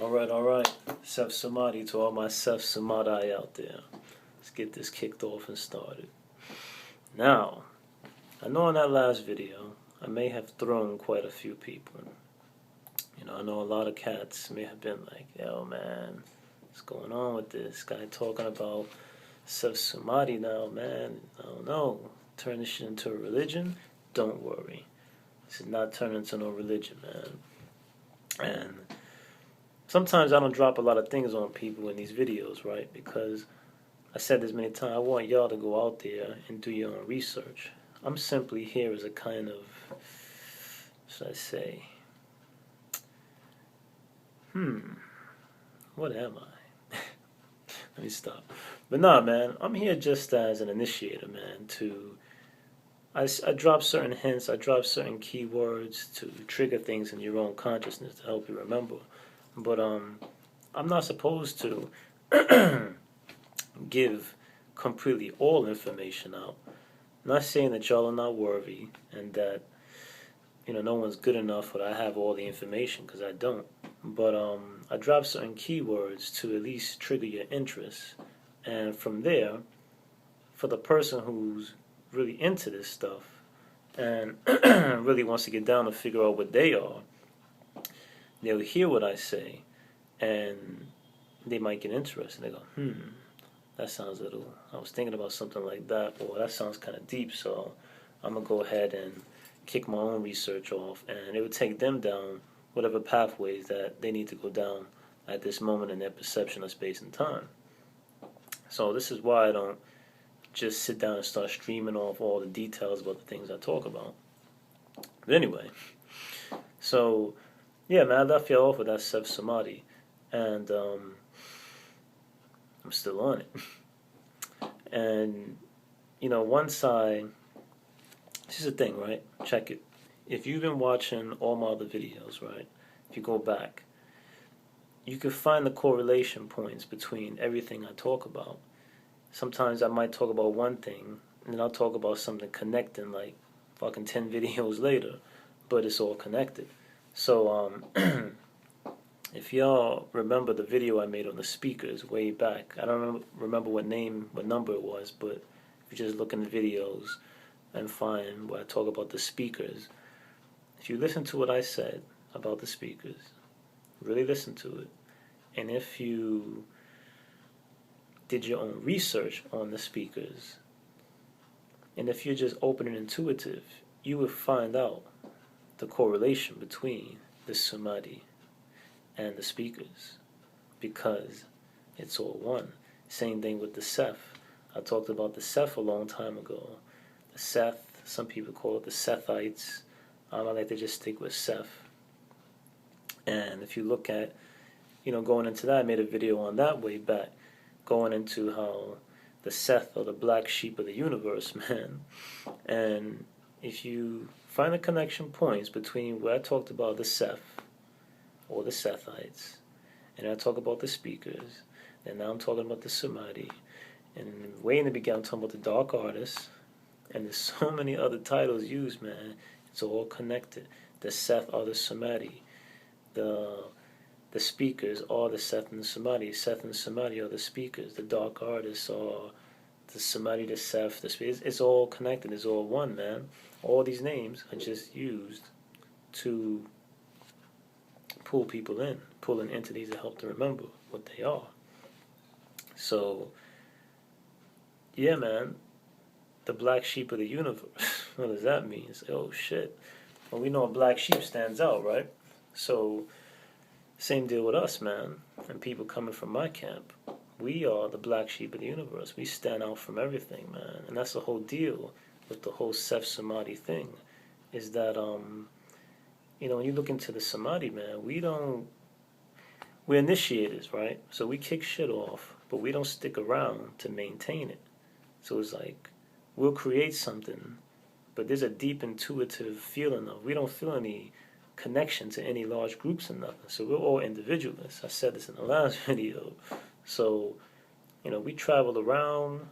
All right. Seth Sumari to all my Seth Sumari out there. Let's get this kicked off and started. Now, I know in that last video, I may have thrown quite a few people. I know a lot of cats may have been like, yo man, what's going on with this guy talking about Seth Sumari now, man? I don't know. Turn this shit into a religion? Don't worry. This is not turning into no religion, man. And sometimes I don't drop a lot of things on people in these videos, right? Because I said this many times, I want y'all to go out there and do your own research. I'm simply here as a kind of, should I say, what am I? Let me stop. But nah, man, I'm here just as an initiator, man, I drop certain hints, I drop certain keywords to trigger things in your own consciousness to help you remember. But I'm not supposed to give completely all information out. I'm not saying that y'all are not worthy and that no one's good enough or I have all the information, because I don't. But I drop certain keywords to at least trigger your interest, and from there, for the person who's really into this stuff and really wants to get down and figure out what they are, they'll hear what I say and they might get interested. They go, that sounds a little, I was thinking about something like that, or that sounds kind of deep, so I'm going to go ahead and kick my own research off, and it would take them down whatever pathways that they need to go down at this moment in their perception of space and time. So this is why I don't just sit down and start streaming off all the details about the things I talk about. But anyway, so yeah, man, I left you off with that Seth Sumari, and I'm still on it. And once this is the thing, right? Check it. If you've been watching all my other videos, right? If you go back, you can find the correlation points between everything I talk about. Sometimes I might talk about one thing, and then I'll talk about something connecting like fucking 10 videos later, but it's all connected. So, if y'all remember the video I made on the speakers way back, I don't remember what number it was, but if you just look in the videos and find where I talk about the speakers, if you listen to what I said about the speakers, really listen to it, and if you did your own research on the speakers, and if you're just open and intuitive, you would find out the correlation between the Sumari and the speakers, because it's all one. Same thing with the Seth. I talked about the Seth a long time ago. The Seth, some people call it the Sethites. I like to just stick with Seth. And if you look at, going into that, I made a video on that way back, going into how the Seth are the black sheep of the universe, man. And if you find the connection points between where I talked about the Seth, or the Sethites, and I talk about the speakers, and now I'm talking about the Sumari, and way in the beginning I'm talking about the dark artists, and there's so many other titles used, man. It's all connected. The Seth are the Sumari. The speakers are the Seth and the Sumari. Seth and the Sumari are the speakers. The dark artists are the Sumari, the Seth, the speakers. It's all connected. It's all one, man. All these names are just used to pull people in, pull in entities to help them remember what they are. So, yeah, man, the black sheep of the universe. What does that mean? It's, oh shit. Well, we know a black sheep stands out, right? So, same deal with us, man, and people coming from my camp. We are the black sheep of the universe. We stand out from everything, man. And that's the whole deal with the whole Seth Samadhi thing, is that, when you look into the Samadhi, man, we're initiators, right? So we kick shit off, but we don't stick around to maintain it. So it's like, we'll create something, but there's a deep intuitive feeling of, we don't feel any connection to any large groups or nothing. So we're all individualists. I said this in the last video. So, we travel around,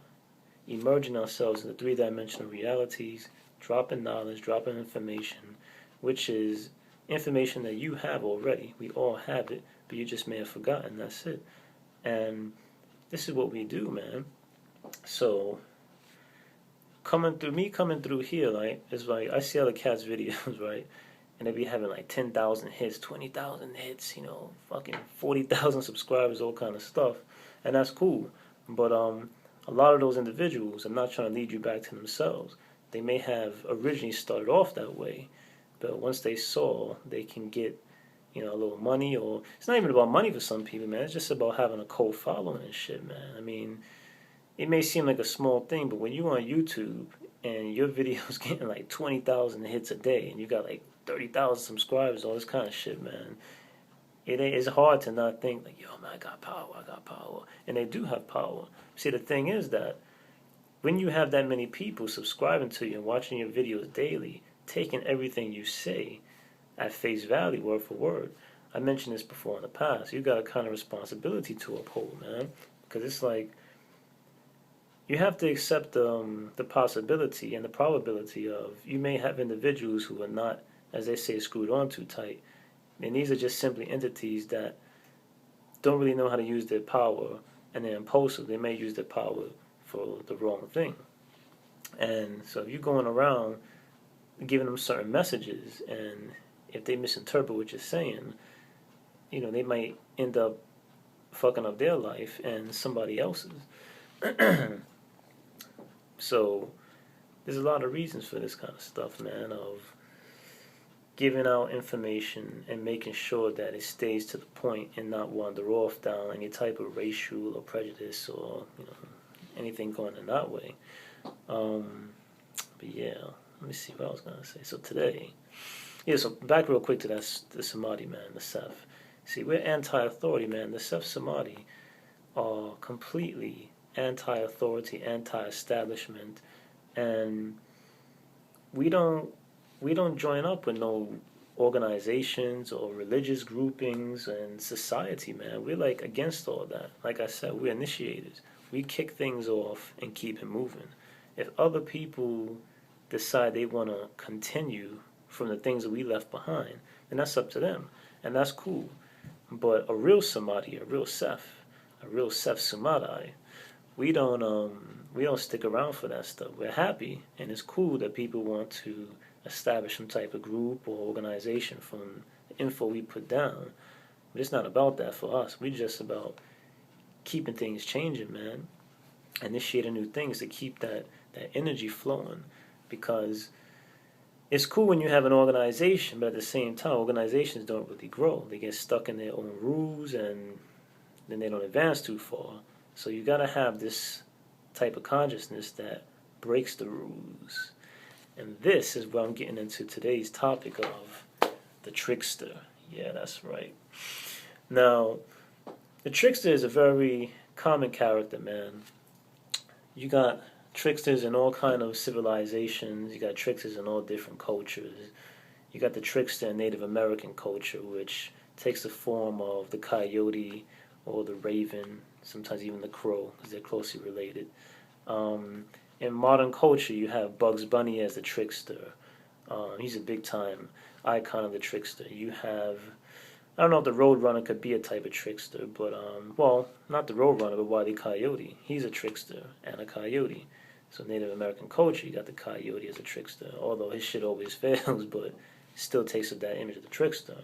emerging ourselves into three-dimensional realities, dropping knowledge, dropping information, which is information that you have already. We all have it, but you just may have forgotten. That's it. And this is what we do, man. So coming through here, like, it's like I see other cats' videos, right? And they be having like 10,000 hits, 20,000 hits, fucking 40,000 subscribers, all kind of stuff, and that's cool. But a lot of those individuals are not trying to lead you back to themselves. They may have originally started off that way, but once they saw they can get, a little money, or it's not even about money for some people, man. It's just about having a cult following and shit, man. I mean, it may seem like a small thing, but when you're on YouTube and your video's getting like 20,000 hits a day, and you got like 30,000 subscribers, all this kind of shit, man, it's hard to not think like, yo, man, I got power, and they do have power. See, the thing is that when you have that many people subscribing to you and watching your videos daily, taking everything you say at face value, word for word, I mentioned this before in the past, you got a kind of responsibility to uphold, man, because it's like, you have to accept the possibility and the probability of you may have individuals who are not, as they say, screwed on too tight. And these are just simply entities that don't really know how to use their power, and they're impulsive. They may use their power for the wrong thing. And so if you're going around giving them certain messages, and if they misinterpret what you're saying, they might end up fucking up their life and somebody else's. So there's a lot of reasons for this kind of stuff, man, of giving out information and making sure that it stays to the point and not wander off down any type of racial or prejudice or anything going in that way. But yeah, let me see what I was gonna say. So today, so back real quick to the Samadhi, man, the Seth. See, we're anti-authority, man. The Seth Samadhi are completely anti-authority, anti-establishment, and we don't join up with no organizations or religious groupings and society, man. We're like against all that. Like I said, we're initiators. We kick things off and keep it moving. If other people decide they want to continue from the things that we left behind, then that's up to them, and that's cool. But a real Samadhi, a real Seth Samadhi, we don't stick around for that stuff. We're happy, and it's cool that people want to establish some type of group or organization from the info we put down. But it's not about that for us. We're just about keeping things changing, man. Initiating new things to keep that energy flowing. Because it's cool when you have an organization, but at the same time, organizations don't really grow. They get stuck in their own rules, and then they don't advance too far. So you gotta have this type of consciousness that breaks the rules. And this is where I'm getting into today's topic of the Trickster. Yeah, that's right. Now, the Trickster is a very common character, man. You got tricksters in all kind of civilizations. You got tricksters in all different cultures. You got the trickster in Native American culture, which takes the form of the coyote or the raven, sometimes even the crow, because they're closely related. In modern culture, you have Bugs Bunny as the trickster. He's a big-time icon of the trickster. You have, I don't know if the Roadrunner could be a type of trickster, but, well, not the Roadrunner, but Wile E. Coyote. He's a trickster and a coyote. So Native American culture, you got the coyote as a trickster, although his shit always fails, but still takes up that image of the trickster.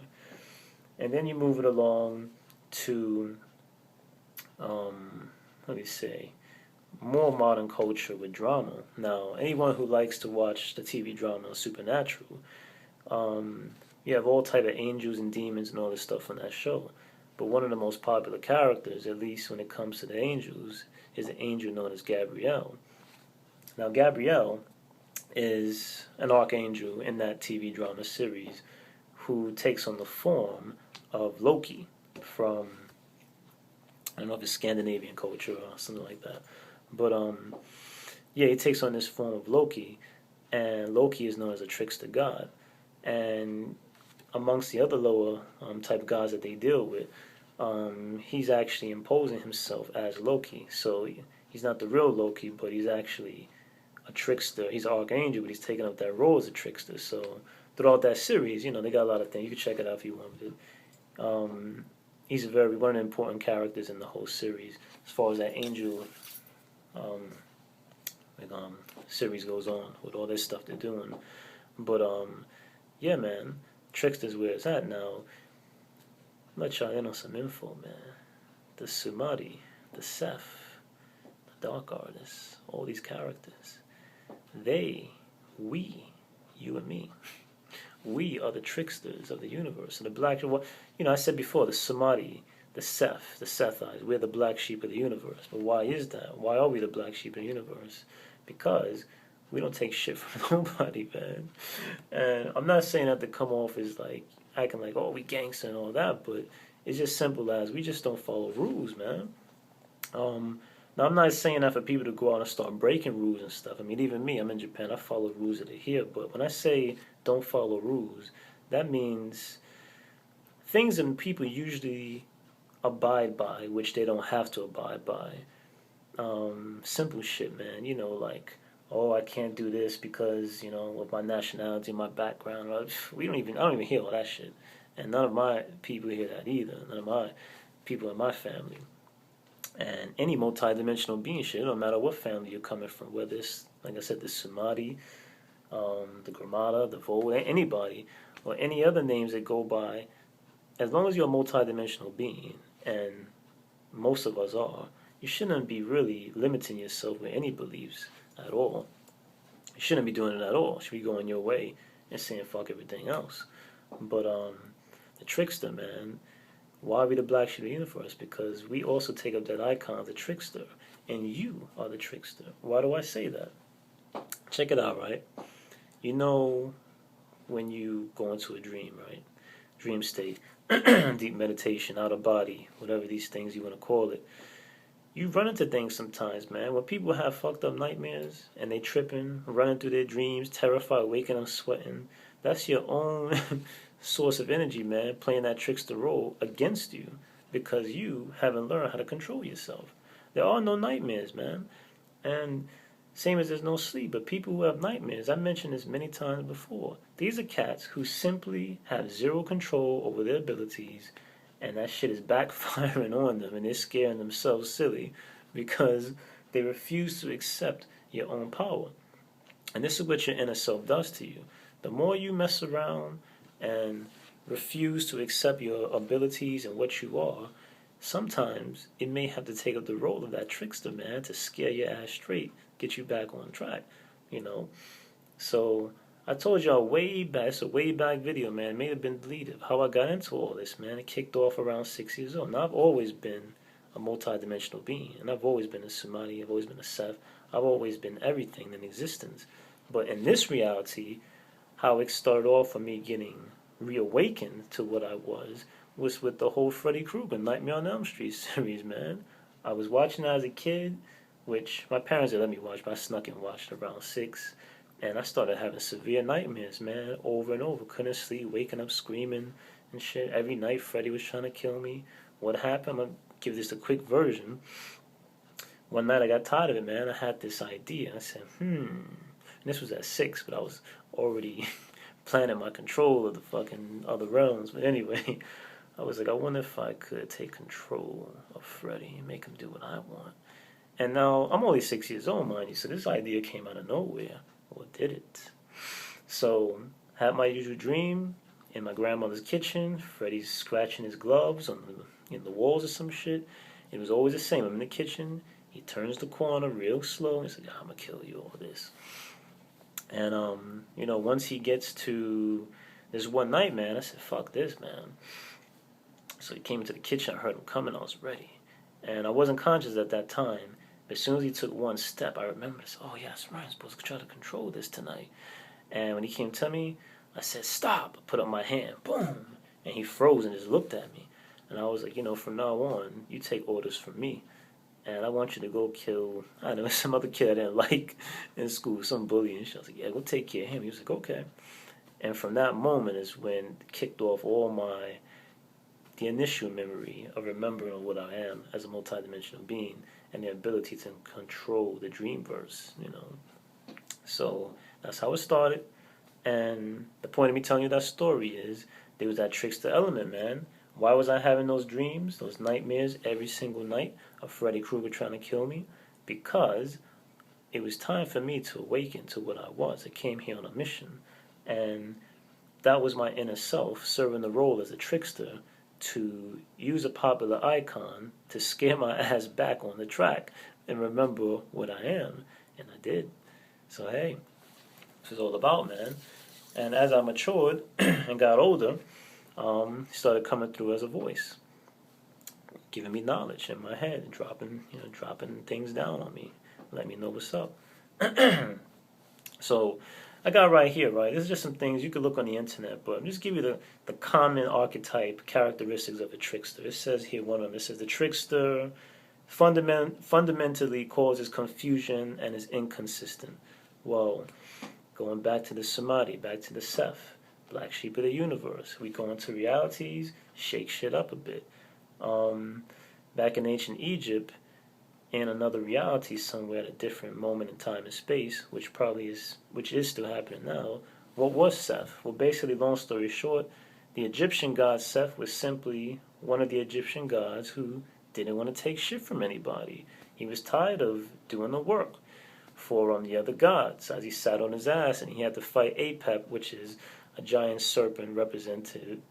And then you move it along to, let me say, more modern culture with drama. Now, anyone who likes to watch the TV drama Supernatural, you have all type of angels and demons and all this stuff on that show. But one of the most popular characters, at least when it comes to the angels, is the angel known as Gabrielle. Now, Gabrielle is an archangel in that TV drama series who takes on the form of Loki from, I don't know if it's Scandinavian culture or something like that. But, yeah, he takes on this form of Loki, and Loki is known as a trickster god. And amongst the other lower type of gods that they deal with, he's actually imposing himself as Loki. So he's not the real Loki, but he's actually a trickster. He's an archangel, but he's taking up that role as a trickster. So throughout that series, you know, they got a lot of things. You can check it out if you want to. He's one of the important characters in the whole series as far as that angel um, like, series goes on with all this stuff they're doing. But yeah, man, Trickster's where it's at now. Let y'all in on some info, man. The Sumari, the Seth, the Dark Artists, all these characters. We, you and me, we are the tricksters of the universe. And the black, you know, I said before, the Sumari, the Sethites, we're the black sheep of the universe. But why is that? Why are we the black sheep of the universe? Because we don't take shit from nobody, man. And I'm not saying that to come off as like acting like, oh, we gangster and all that, but it's just simple as we just don't follow rules, man. Now, I'm not saying that for people to go out and start breaking rules and stuff. I mean, even me, I'm in Japan, I follow rules that are here. But when I say don't follow rules, that means things that people usually abide by, which they don't have to abide by. Simple shit, man. You know, like, oh, I can't do this because, you know, of my nationality, my background. I don't even hear all that shit. And none of my people hear that either. None of my people in my family. And any multidimensional being shit, it don't matter what family you're coming from, whether it's, like I said, the Sumari, the Gramada, the Vol, anybody, or any other names that go by, as long as you're a multidimensional being, and most of us are, you shouldn't be really limiting yourself with any beliefs at all. You shouldn't be doing it at all. You should be going your way and saying fuck everything else. But the Trickster, man, why are we the black sheep of the universe? Because we also take up that icon of the Trickster, and you are the Trickster. Why do I say that? Check it out, right? You know when you go into a dream, right? Dream state, deep meditation, out of body, whatever these things you want to call it. You run into things sometimes, man. When people have fucked up nightmares and they tripping, running through their dreams, terrified, waking up sweating, that's your own source of energy, man, playing that trickster role against you because you haven't learned how to control yourself. There are no nightmares, man. And same as there's no sleep, but people who have nightmares, I mentioned this many times before, these are cats who simply have zero control over their abilities, and that shit is backfiring on them, and they're scaring themselves silly because they refuse to accept your own power. And this is what your inner self does to you. The more you mess around and refuse to accept your abilities and what you are, sometimes it may have to take up the role of that trickster, man, to scare your ass straight, get you back on track, you know. So I told y'all way back, it's a way back video, man, it may have been deleted, how I got into all this, man. It kicked off around 6 years old. Now, I've always been a multidimensional being, and I've always been a Sumari, I've always been a Seth, I've always been everything in existence. But in this reality, how it started off for me getting reawakened to what I was with the whole Freddy Krueger Nightmare on Elm Street series, man. I was watching that as a kid, which my parents didn't let me watch, but I snuck and watched around 6. And I started having severe nightmares, man, over and over. Couldn't sleep, waking up screaming and shit. Every night Freddy was trying to kill me. What happened? I'm going to give this a quick version. One night I got tired of it, man. I had this idea. I said, And this was at 6, but I was already planning my control of the fucking other realms. But anyway, I was like, I wonder if I could take control of Freddy and make him do what I want. And now, I'm only 6 years old, mind you, so this idea came out of nowhere. Or did it? So, had my usual dream in my grandmother's kitchen. Freddy's scratching his gloves on the walls or some shit. It was always the same. I'm in the kitchen. He turns the corner real slow. And he said, I'm going to kill you, all this. And, you know, once he gets to this one night, man, I said, fuck this, man. So he came into the kitchen. I heard him coming. I was ready. And I wasn't conscious at that time. But as soon as he took one step, I remembered, I said, oh, yes, I'm supposed to try to control this tonight. And when he came to me, I said, stop. I put up my hand. Boom. And he froze and just looked at me. And I was like, you know, from now on, you take orders from me. And I want you to go kill, I don't know, some other kid I didn't like in school, some bully and shit. I was like, yeah, go take care of him. He was like, okay. And from that moment is when it kicked off the initial memory of remembering what I am as a multidimensional being and the ability to control the dreamverse, you know. So that's how it started. And the point of me telling you that story is there was that trickster element, man. Why was I having those dreams, those nightmares every single night of Freddy Krueger trying to kill me? Because it was time for me to awaken to what I was. I came here on a mission. And that was my inner self serving the role as a trickster to use a popular icon to scare my ass back on the track and remember what I am. And I did. So, hey, this is all about, man. And as I matured and got older, he started coming through as a voice, giving me knowledge in my head, dropping things down on me, let me know what's up. So I got right here, right? This is just some things you could look on the internet, but I'm just give you the common archetype characteristics of a trickster. It says here one of them. It says the trickster fundamentally causes confusion and is inconsistent. Well, going back to the Sumari, back to the Seth, black sheep of the universe. We go into realities, shake shit up a bit. Back in ancient Egypt, in another reality somewhere at a different moment in time and space, which is still happening now. What was Seth? Well, basically, long story short, the Egyptian god Seth was simply one of the Egyptian gods who didn't want to take shit from anybody. He was tired of doing the work for the other gods, as he sat on his ass and he had to fight Apep, which is a giant serpent representing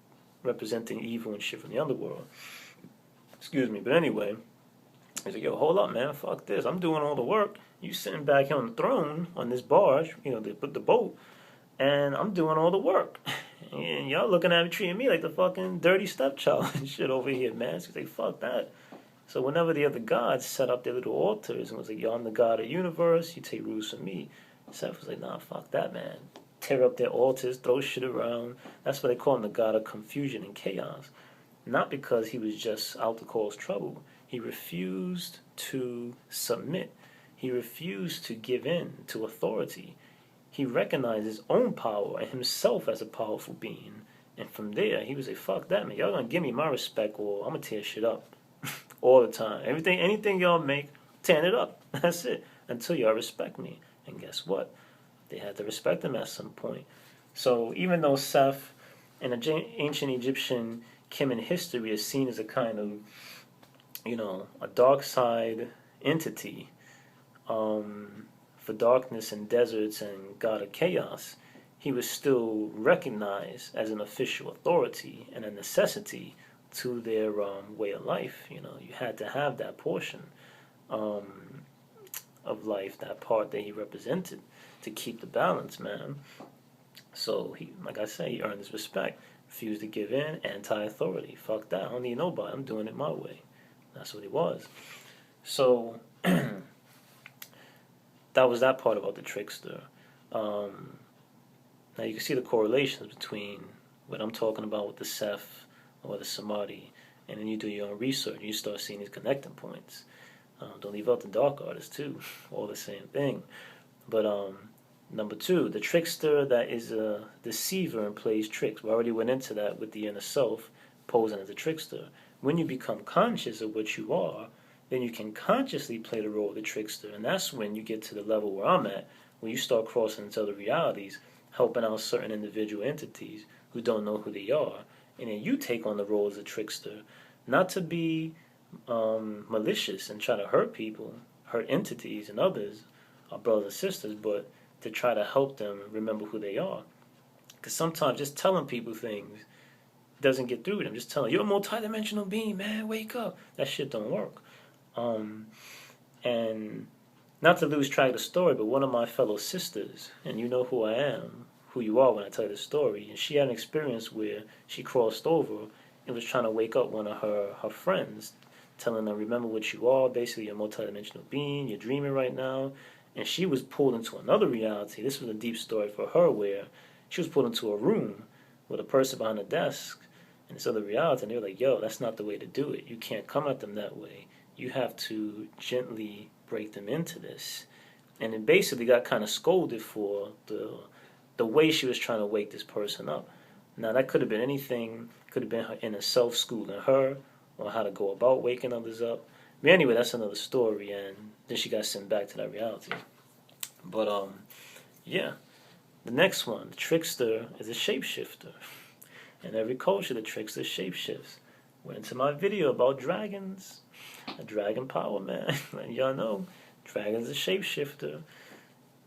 evil and shit from the underworld. Excuse me, but anyway, he's like, yo, hold up, man, fuck this. I'm doing all the work. You sitting back here on the throne, on this barge, they put the boat, and I'm doing all the work. And y'all looking at me, treating me like the fucking dirty stepchild and shit over here, man. So he's like, fuck that. So whenever the other gods set up their little altars and was like, yo, I'm the god of the universe, you take rules from me. Seth was like, nah, fuck that, man. Tear up their altars, throw shit around. That's why they call him the god of confusion and chaos. Not because he was just out to cause trouble. He refused to submit. He refused to give in to authority. He recognized his own power and himself as a powerful being. And from there, he was like, fuck that, man. Y'all gonna give me my respect or I'm gonna tear shit up. All the time. Anything y'all make, tearing it up. That's it. Until y'all respect me. And guess what? They had to respect him at some point. So even though Seth in ancient Egyptian Kemet history is seen as a kind of, a dark side entity for darkness and deserts and god of chaos, he was still recognized as an official authority and a necessity to their way of life. You had to have that portion of life, that part that he represented, to keep the balance, man. So he, like I say, he earned his respect. Refused to give in, anti-authority. Fuck that. I don't need nobody. I'm doing it my way. That's what he was. So that was that part about the trickster. Now you can see the correlations between what I'm talking about with the Seth or the Samadhi, and then you do your own research and you start seeing these connecting points. Don't leave out the dark artists too, all the same thing. But number two, the trickster that is a deceiver and plays tricks. We already went into that with the inner self posing as a trickster. When you become conscious of what you are, then you can consciously play the role of the trickster, and that's when you get to the level where I'm at, when you start crossing into other realities, helping out certain individual entities who don't know who they are. And then you take on the role as a trickster, not to be malicious and try to hurt people, hurt entities and others, our brothers and sisters, but to try to help them remember who they are. Because sometimes just telling people things doesn't get through to them. Just telling, you're a multidimensional being, man, wake up. That shit don't work. And not to lose track of the story, but one of my fellow sisters, and you know who I am, who you are when I tell you the story, and she had an experience where she crossed over and was trying to wake up one of her friends, telling her, remember what you are, basically you're a multidimensional being, you're dreaming right now. And she was pulled into another reality. This was a deep story for her, where she was pulled into a room with a person behind a desk in this other reality, and they were like, yo, that's not the way to do it. You can't come at them that way. You have to gently break them into this. And it basically got kind of scolded for the way she was trying to wake this person up. Now, that could have been anything. Could have been her inner self schooling her, or how to go about waking others up. But anyway, that's another story, and then she got sent back to that reality. But, yeah. The next one, the trickster, is a shapeshifter. In every culture, the trickster shapeshifts. Went into my video about dragons, a dragon power, man. Letting y'all know, dragon's a shapeshifter.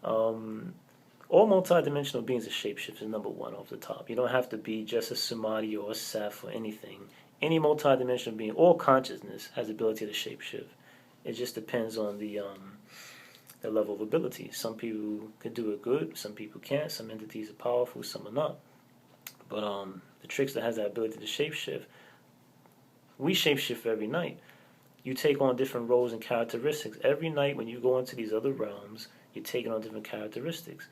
All multidimensional beings are shapeshifters, number one off the top. You don't have to be just a Sumari or a Seth or anything. Any multidimensional being, all consciousness, has the ability to shapeshift. It just depends on the level of ability. Some people can do it good, some people can't. Some entities are powerful, some are not. But the trickster has that ability to shapeshift. We shapeshift every night. You take on different roles and characteristics. Every night when you go into these other realms, you're taking on different characteristics.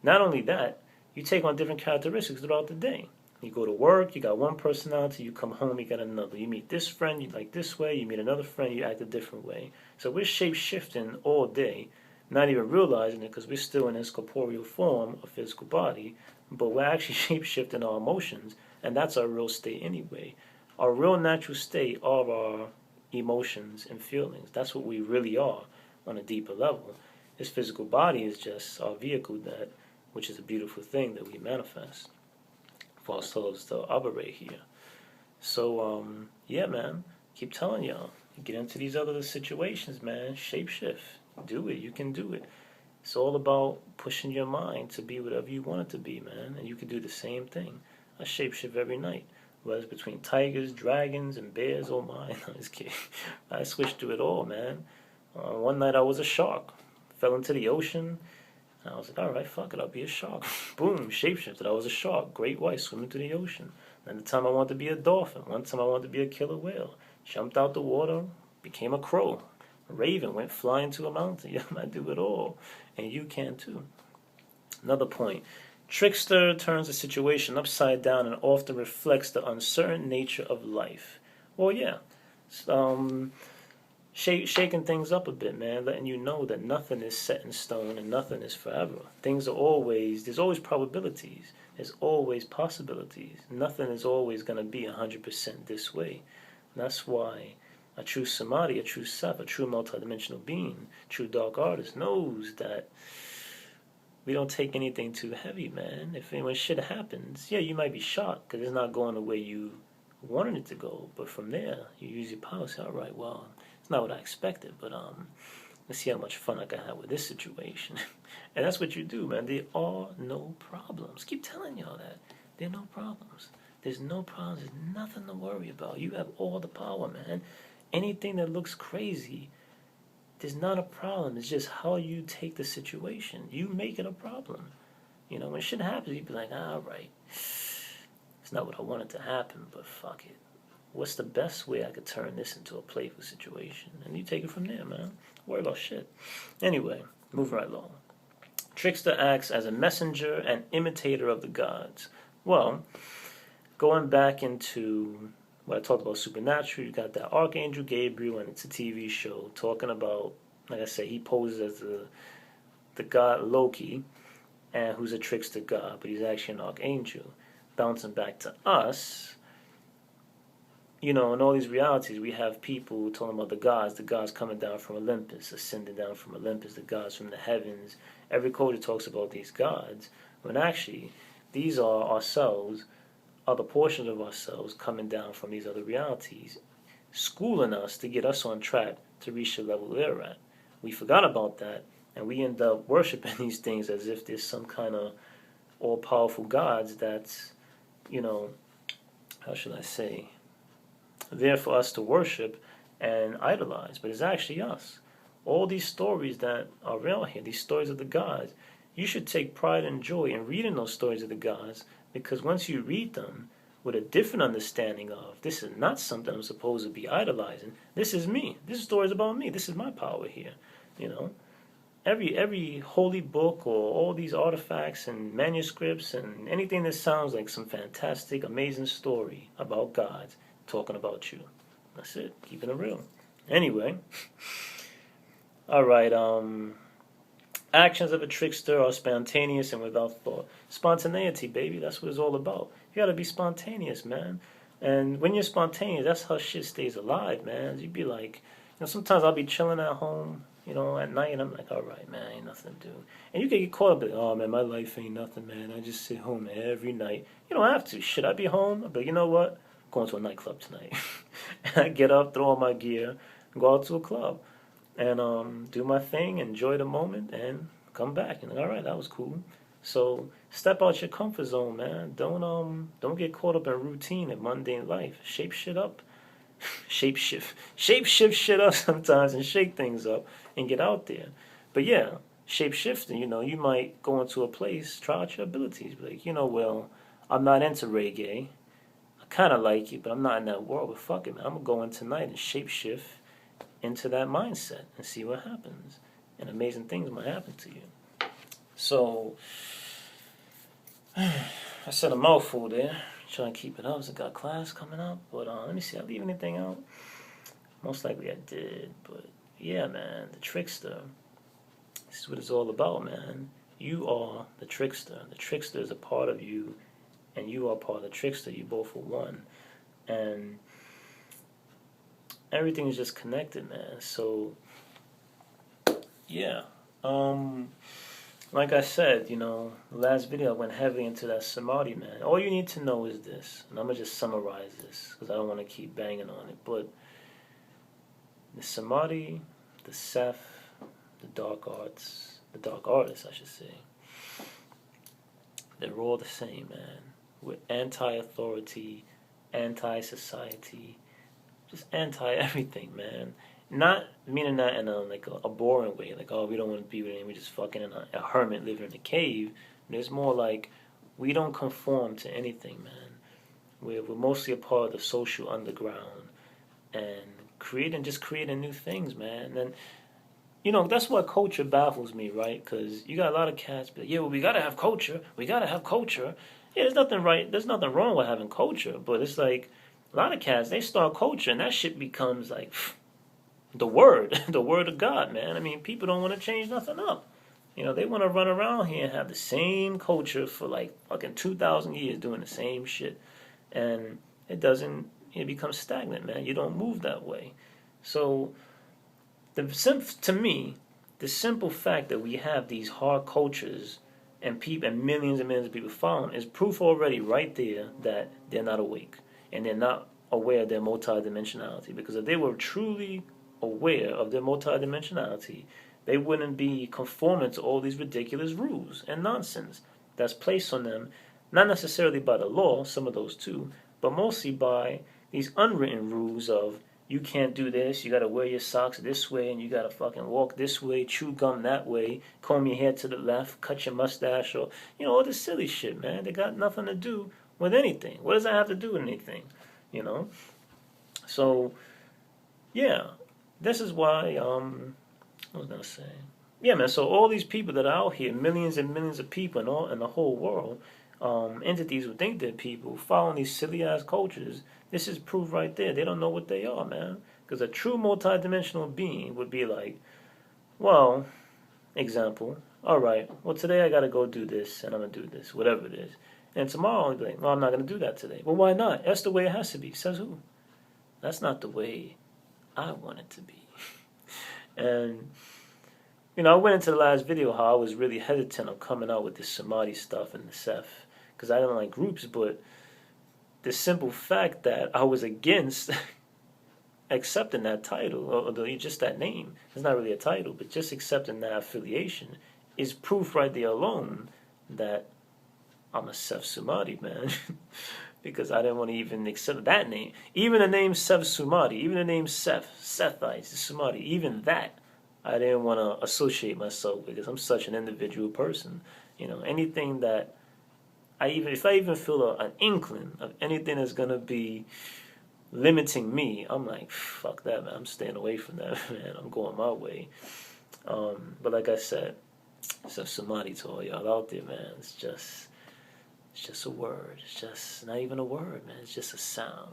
Not only that, you take on different characteristics throughout the day. You go to work, you got one personality, you come home, you got another. You meet this friend, you like this way, you meet another friend, you act a different way. So we're shape-shifting all day, not even realizing it because we're still in this corporeal form, a physical body, but we're actually shape-shifting our emotions, and that's our real state anyway. Our real natural state are our emotions and feelings. That's what we really are on a deeper level. This physical body is just our vehicle, that, which is a beautiful thing that we manifest for ourselves to operate here. So, yeah, man, keep telling y'all, get into these other situations, man, shapeshift. Do it. You can do it. It's all about pushing your mind to be whatever you want it to be, man. And you can do the same thing. I shapeshift every night. Whether it's between tigers, dragons, and bears, oh my, I'm just kidding. I switched to it all, man. One night I was a shark. Fell into the ocean. And I was like, all right, fuck it, I'll be a shark. Boom, shapeshifted. I was a shark. Great white, swimming through the ocean. Another time I wanted to be a dolphin. One time I wanted to be a killer whale. Jumped out the water, became a crow. A raven, went flying to a mountain. Yeah, I do it all. And you can too. Another point. Trickster turns the situation upside down and often reflects the uncertain nature of life. Well, yeah. Shaking things up a bit, man. Letting you know that nothing is set in stone and nothing is forever. Things are always, there's always probabilities. There's always possibilities. Nothing is always going to be 100% this way. And that's why a true Sumari, a true Seth, a true multidimensional being, true dark artist knows that we don't take anything too heavy, man. When shit happens, yeah, you might be shocked because it's not going the way you wanted it to go. But from there, you use your power. Say, all right, well, it's not what I expected, but let's see how much fun I can have with this situation. And that's what you do, man. There are no problems. Keep telling y'all that. There are no problems. There's no problems. There's nothing to worry about. You have all the power, man. Anything that looks crazy, there's not a problem. It's just how you take the situation. You make it a problem. You know, when shit happens, you be like, all right, it's not what I wanted to happen, but fuck it. What's the best way I could turn this into a playful situation? And you take it from there, man. Don't worry about shit. Anyway, move right along. Trickster acts as a messenger and imitator of the gods. Well, going back into what I talked about supernatural, you got that Archangel Gabriel, and it's a TV show talking about, like I said, he poses as the god Loki, and who's a trickster god, but he's actually an archangel. Bouncing back to us, you know, in all these realities, we have people talking about the gods coming down from Olympus, ascending down from Olympus, the gods from the heavens. Every culture talks about these gods, when actually, these are ourselves, other portions of ourselves coming down from these other realities, schooling us to get us on track to reach the level they're at. We forgot about that, and we end up worshiping these things as if there's some kind of all-powerful gods that's, you know, how should I say, there for us to worship and idolize, but it's actually us. All these stories that are real here, these stories of the gods, you should take pride and joy in reading those stories of the gods, because once you read them with a different understanding of, this is not something I'm supposed to be idolizing, this is me, this story is about me, this is my power here, you know. Every holy book or all these artifacts and manuscripts and anything that sounds like some fantastic, amazing story about gods talking about you. That's it, keeping it real. Anyway, all right, actions of a trickster are spontaneous and without thought. Spontaneity, baby, that's what it's all about. You gotta be spontaneous, man. And when you're spontaneous, that's how shit stays alive, man. You'd be like, you know, sometimes I'll be chilling at home, You know, at night, I'm like, all right, man, ain't nothing to do. And you can get caught up like, oh, man, my life ain't nothing, man. I just sit home every night. You don't have to. Should I be home? I'll be like, you know what? I'm going to a nightclub tonight. And I get up, throw on my gear, and go out to a club. And do my thing, enjoy the moment, and come back. And like, all right, that was cool. So step out your comfort zone, man. Don't get caught up in routine and mundane life. Shape shit up. Shape shift shit up sometimes and shake things up and get out there. But yeah, shape shifting, you know, you might go into a place, try out your abilities. Be like, you know, well, I'm not into reggae. I kind of like it, but I'm not in that world. But fuck it, man. I'm going to go in tonight and shape shift into that mindset and see what happens. And amazing things might happen to you. So, I said a mouthful there. Trying to keep it up. I got class coming up. But let me see. I leave anything out? Most likely I did. But yeah, man. The Trickster. This is what it's all about, man. You are the Trickster. The Trickster is a part of you. And you are part of the Trickster. You both are one. And everything is just connected, man. So, yeah. Like I said, you know, the last video I went heavily into that Sumari, man. All you need to know is this, and I'm going to just summarize this, because I don't want to keep banging on it, but the Sumari, the Seth, the dark artists, I should say, they're all the same, man. We're anti-authority, anti-society, just anti-everything, man. Not meaning that in a boring way, like, oh, we don't want to be with anyone, we're just fucking in a hermit living in a cave. There's more like, we don't conform to anything, man. We're mostly a part of the social underground and creating new things, man. And, you know, that's why culture baffles me, right? Because you got a lot of cats be like, yeah, well, we got to have culture. We got to have culture. Yeah, there's nothing wrong with having culture, but it's like, a lot of cats, they start culture, and that shit becomes like the word of God, man. I mean, people don't want to change nothing up. You know, they want to run around here and have the same culture for like fucking 2,000 years doing the same shit. And it becomes stagnant, man. You don't move that way. So, to me, the simple fact that we have these hard cultures and millions and millions of people following is proof already right there that they're not awake. And they're not aware of their multidimensionality. Because if they were truly aware of their multidimensionality, they wouldn't be conforming to all these ridiculous rules and nonsense that's placed on them, not necessarily by the law, some of those too, but mostly by these unwritten rules of, you can't do this, you gotta wear your socks this way, and you gotta fucking walk this way, chew gum that way, comb your hair to the left, cut your mustache, or, you know, all this silly shit, man. They got nothing to do with anything. What does that have to do with anything? You know? So, yeah. This is why, what was I going to say? Yeah, man, so all these people that are out here, millions and millions of people in the whole world, entities who think they're people, following these silly-ass cultures, this is proof right there. They don't know what they are, man. Because a true multidimensional being would be like, well, example, all right, well, today I got to go do this, and I'm going to do this, whatever it is. And tomorrow I'll be like, well, I'm not going to do that today. Well, why not? That's the way it has to be. Says who? That's not the way I want it to be. And, you know, I went into the last video how I was really hesitant on coming out with this Sumari stuff and the Seth, because I didn't like groups, but the simple fact that I was against accepting that title, or just that name, it's not really a title, but just accepting that affiliation is proof right there alone that I'm a Seth Sumari, man. Because I didn't want to even accept that name. Even the name Seth Sumari, even the name Sethites, Sumari, even that, I didn't want to associate myself with, because I'm such an individual person. You know, anything that if I even feel an inkling of anything that's going to be limiting me, I'm like, fuck that, man. I'm staying away from that, man. I'm going my way. But like I said, Seth Sumari to all y'all out there, man, it's just a word. It's just not even a word, man. It's just a sound.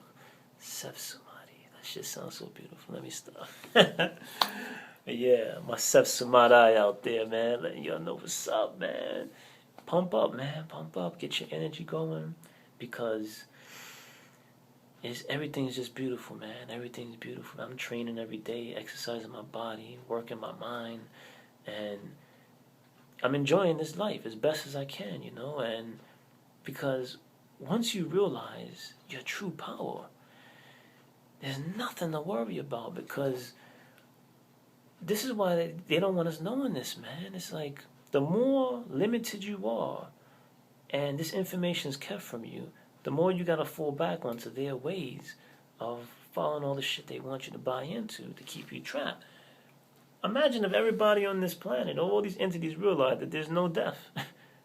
Seth Sumari. That shit sounds so beautiful. Let me stop. Yeah, my Seth Sumari out there, man. Letting y'all know what's up, man. Pump up, man. Pump up. Get your energy going. Because everything's just beautiful, man. Everything's beautiful. I'm training every day, exercising my body, working my mind, and I'm enjoying this life as best as I can, you know. And because once you realize your true power, there's nothing to worry about, because this is why they don't want us knowing this, man. It's like the more limited you are and this information is kept from you, the more you got to fall back onto their ways of following all the shit they want you to buy into to keep you trapped. Imagine if everybody on this planet, all these entities, realize that there's no death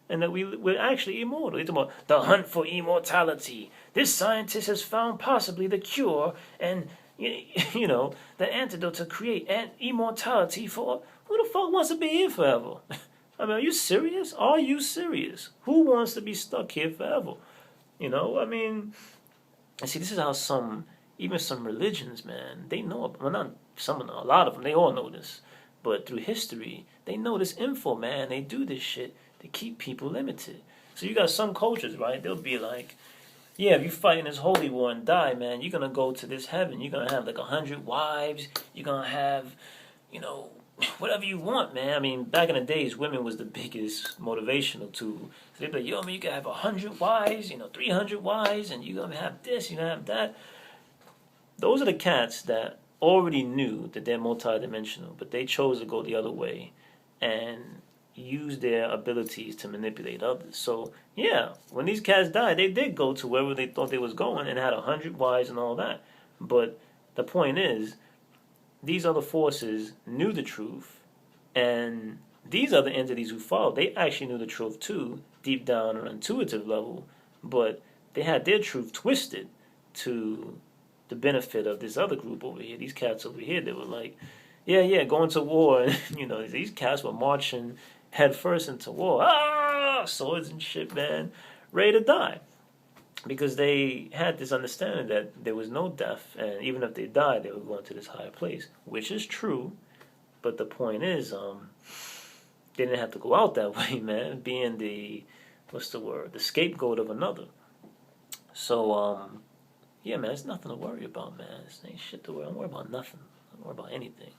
and that we're actually immortal. It's about the hunt for immortality. This scientist has found possibly the cure and, you know, the antidote to create immortality for... Who the fuck wants to be here forever? I mean, are you serious? Are you serious? Who wants to be stuck here forever? You know, I mean, and see, this is how even some religions, man, they know, well, not some of them, a lot of them, they all know this. But through history, they know this info, man. They do this shit to keep people limited. So you got some cultures, right? They'll be like, yeah, if you fight in this holy war and die, man, you're going to go to this heaven. You're going to have like 100 wives. You're going to have, you know, whatever you want, man. I mean, back in the days, women was the biggest motivational tool. So they'd be like, yo, man, you can have 100 wives, 300 wives, and you're going to have this, you're going to have that. Those are the cats that already knew that they're multidimensional, but they chose to go the other way and use their abilities to manipulate others. So, yeah, when these cats died, they did go to wherever they thought they was going and had 100 wives and all that. But the point is, these other forces knew the truth, and these other entities who followed, they actually knew the truth too, deep down on an intuitive level, but they had their truth twisted to the benefit of this other group over here. These cats over here, they were like, yeah, going to war. And, these cats were marching head first into war. Swords and shit, man, ready to die. Because they had this understanding that there was no death, and even if they died, they were going to this higher place, which is true. But the point is, they didn't have to go out that way, man, being the scapegoat of another. So, yeah, man, it's nothing to worry about, man. This ain't shit to worry. Don't worry about nothing. Don't worry about anything.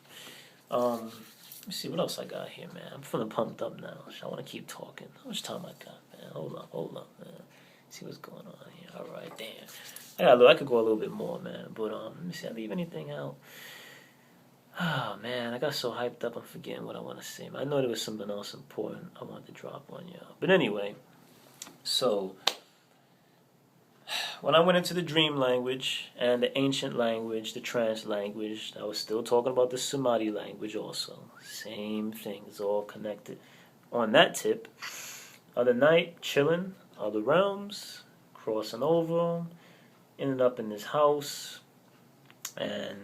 Let me see what else I got here, man. I'm feeling pumped up now. I want to keep talking. How much time I got, man? Hold up, man. See what's going on here. All right, damn. I could go a little bit more, man. But let me see. I leave anything out? Oh man, I got so hyped up. I'm forgetting what I want to say. I know there was something else important I wanted to drop on y'all. But anyway, so when I went into the dream language and the ancient language, the trance language, I was still talking about the Sumari language also. Same thing. It's all connected. On that tip, other night, chilling. Other realms, crossing over, ended up in this house, and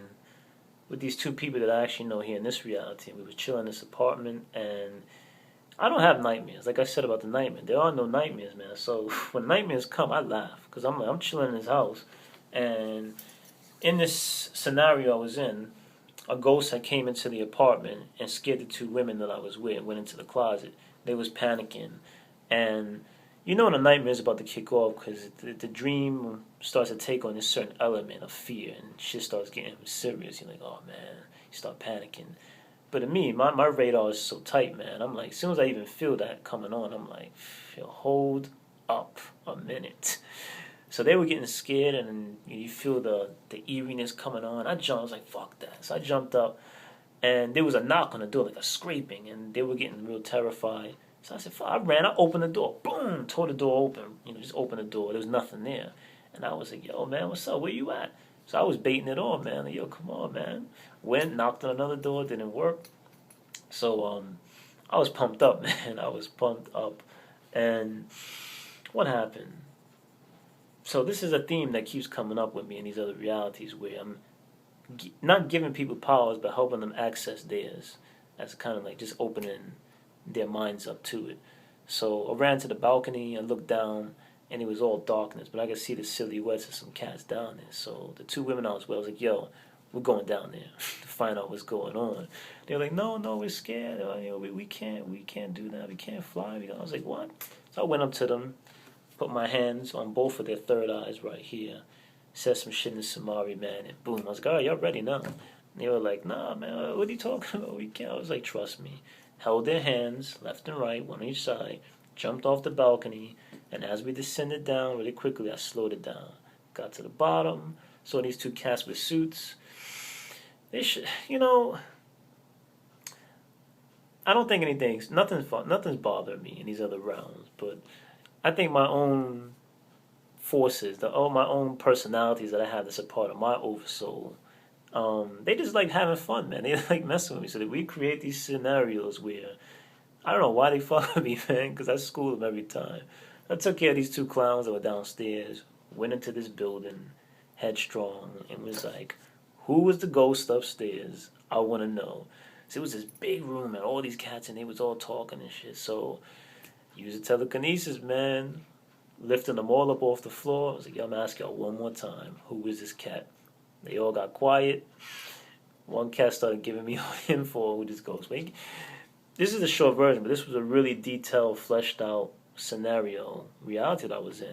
with these two people that I actually know here in this reality. We were chilling in this apartment, and I don't have nightmares. Like I said about the nightmare, there are no nightmares, man. So when nightmares come, I laugh, because I'm chilling in this house, and in this scenario I was in, a ghost had came into the apartment and scared the two women that I was with, went into the closet. They was panicking, and you know when a nightmare is about to kick off, because the dream starts to take on this certain element of fear, and shit starts getting serious. You're like, oh man, you start panicking. But to me, my radar is so tight, man. I'm like, as soon as I even feel that coming on, I'm like, hold up a minute. So they were getting scared, and you feel the eeriness coming on. I was like, fuck that. So I jumped up, and there was a knock on the door, like a scraping, and they were getting real terrified. So I said, fuck, I opened the door. Boom, tore the door open. Just opened the door. There was nothing there. And I was like, yo, man, what's up? Where you at? So I was baiting it on, man. Like, yo, come on, man. Went, knocked on another door, didn't work. So I was pumped up, man. I was pumped up. And what happened? So this is a theme that keeps coming up with me in these other realities, where I'm not giving people powers, but helping them access theirs. That's kind of like just opening their minds up to it. So I ran to the balcony, I looked down, and it was all darkness, but I could see the silhouettes of some cats down there. So the two women I was with, I was like, yo, we're going down there to find out what's going on. They were like, no, we're scared. We can't do that. We can't fly. I was like, what? So I went up to them, put my hands on both of their third eyes right here, said some shit in Sumari, man, and boom, I was like, all right, y'all ready now? And they were like, nah, man, what are you talking about? We can't. I was like, trust me. Held their hands, left and right, one on each side, jumped off the balcony, and as we descended down really quickly, I slowed it down. Got to the bottom, saw these two cats with suits. They should, I don't think nothing's bothered me in these other rounds, but I think my own forces, my own personalities that I have that's a part of my oversoul, they just like having fun, man. They like messing with me. So that we create these scenarios where I don't know why they fuck with me, man, because I school them every time. I took care of these two clowns that were downstairs, went into this building, headstrong, and was like, who was the ghost upstairs? I want to know. So it was this big room and all these cats and they was all talking and shit. So use the telekinesis, man. Lifting them all up off the floor. I was like, yo, I'm gonna ask y'all one more time. Who is this cat? They all got quiet. One cat started giving me info who this ghost. This is a short version, but this was a really detailed, fleshed out scenario, reality that I was in.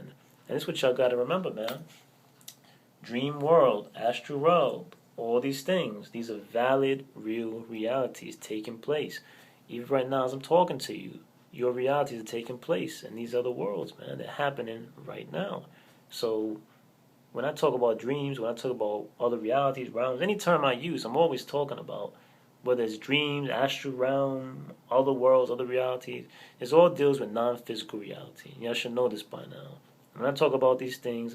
And this is what y'all gotta remember, man. Dream world, astral world, all these things. These are valid, real realities taking place. Even right now as I'm talking to you, your realities are taking place in these other worlds, man. They're happening right now. So when I talk about dreams, when I talk about other realities, realms, any term I use, I'm always talking about whether it's dreams, astral realm, other worlds, other realities. It all deals with non-physical reality. Y'all should know this by now. When I talk about these things,